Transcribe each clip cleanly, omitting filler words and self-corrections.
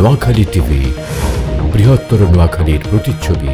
Noakhali TV, বৃহত্তর নোয়াখালীর প্রতিচ্ছবি।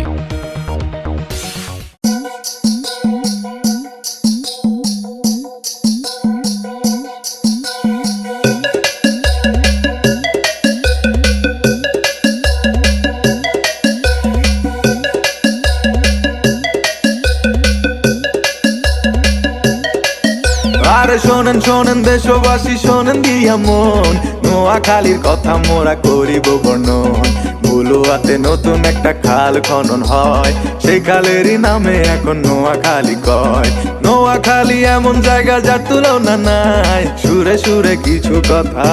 আরে শোনেন শোনেন দেশবাসী, শোনেন দিয়া মন, নোয়াখালীর কথা মোরা করিব বর্ণন। ভুলুয়াতে নতুন একটা খাল খনন হয়, সেই খালেরই নামে এখন নোয়াখালী কয়। নোয়াখালী এমন জায়গা যার তুলনা নাই, সুরে সুরে কিছু কথা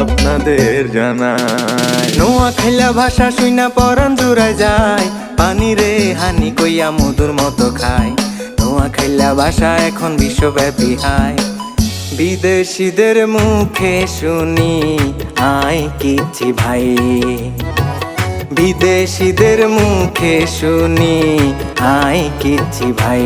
আপনাদের জানাই। নোয়াখাইলা ভাষা শুইনা পরান জুড়ায় যায়, পানি রে হানি কইয়া মধুর মতো খায়। নোয়াখাইলা ভাষা এখন বিশ্বব্যাপী হায়, বিদেশিদের মুখে শুনি আয় কিছি ভাই। বিদেশিদের মুখে শুনি আয় কিছি ভাই।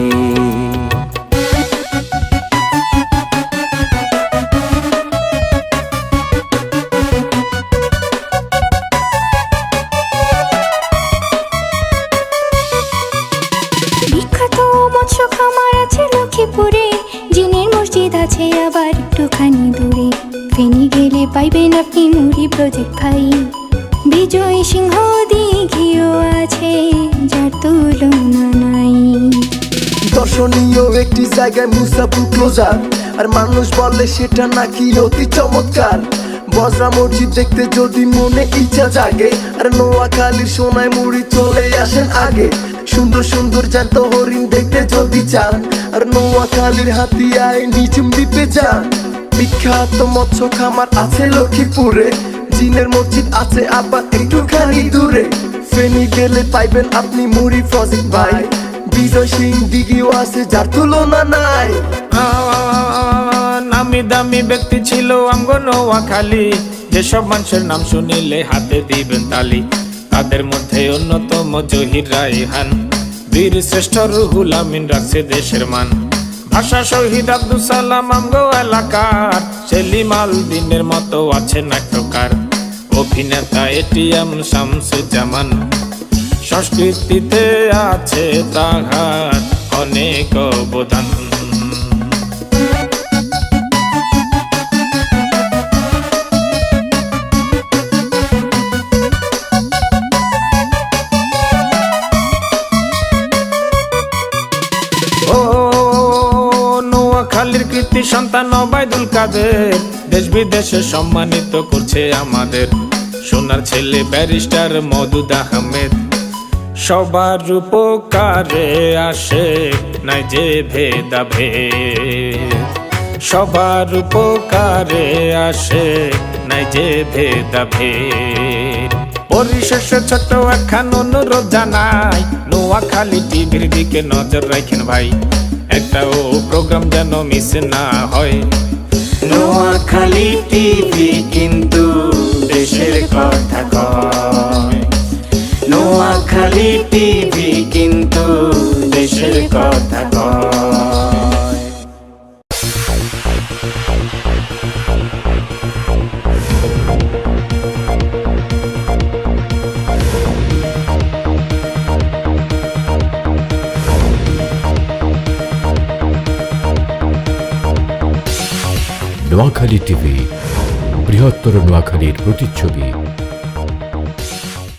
বিখ্যাত মৎস্য খামার আছে লক্ষ্মীপুরে, জিনের মসজিদ আছে আবার একটুখানি দূরে। ফেনী গেলে পাইবেন আপনি মুড়ি প্রজেক্ট ভাই, বিজয় সিংহ দিঘিও আছে যার তুলনা নাই। দর্শনীয় একটি জায়গায় মুসাফু ক্লোজার, আর মানুষ বলে সেটা নাকি অতি চমৎকার। বজরা মসজিদ দেখতে যদি মনে ইচ্ছা জাগে, আর নোয়াখালীর সোনায় মুড়ি চলে আসেন আগে। সুন্দর সুন্দর জ্যান্ত হরিণ দেখতে যদি চান, আর নোয়াখালীর হাতিয়ায় নিঝুম দ্বীপে যান। বিখ্যাত মৎস্য খামার আছে লক্ষ্মীপুরে, জিনের মসজিদ আছে আবার একটুখানি দূরে। ফেনী গেলে পাইবেন আপনি মুড়ি প্রজেক্ট ভাই, বিজয় সিং দিঘিও আছে যার তুলনা নাই। নামি দামি ব্যক্তি ছিল আমগো নোয়াখালী, যেসব মানুষের নাম শুনিলে হাতে দিবেন তালি। তাদের মধ্যে অন্যতম জহির রায়হান, বীর শ্রেষ্ঠ রুহুল আমিন রাখছে দেশের মান। ভাষা শহীদ আব্দুল সালাম আমগো এলাকার, সেলিম আল দিনের মতো আছে নাট্যকার। অভিনেতা এটিএম শামসুজ্জামান, সংস্কৃতিতে আছে তাহার অনেক অবদান। নোয়াখালীর কৃতি সন্তান ওবায়দুল কাদের, দেশ বিদেশে সম্মানিত করছে আমাদের। সোনার ছেলে ব্যারিস্টার মওদুদ আহমেদ, সবার উপকারে আসে নাই যে ভেদাভেদ। সবার উপকারে আসে নাই যে ভেদাভেদ। পরিশেষে ছোট্ট একখান অনুরোধ জানাই, নোয়াখালী টিভির দিকে নজর রাখেন ভাই, একটাও প্রোগ্রাম যেন মিস না হয়। নোয়াখালী টিভি কিন্তু দেশের কথা কয়। নোয়াখালী টিভি কিন্তু দেশের কথা কয়। নোয়াখালী টিভি, বৃহত্তর নোয়াখালীর প্রতিচ্ছবি।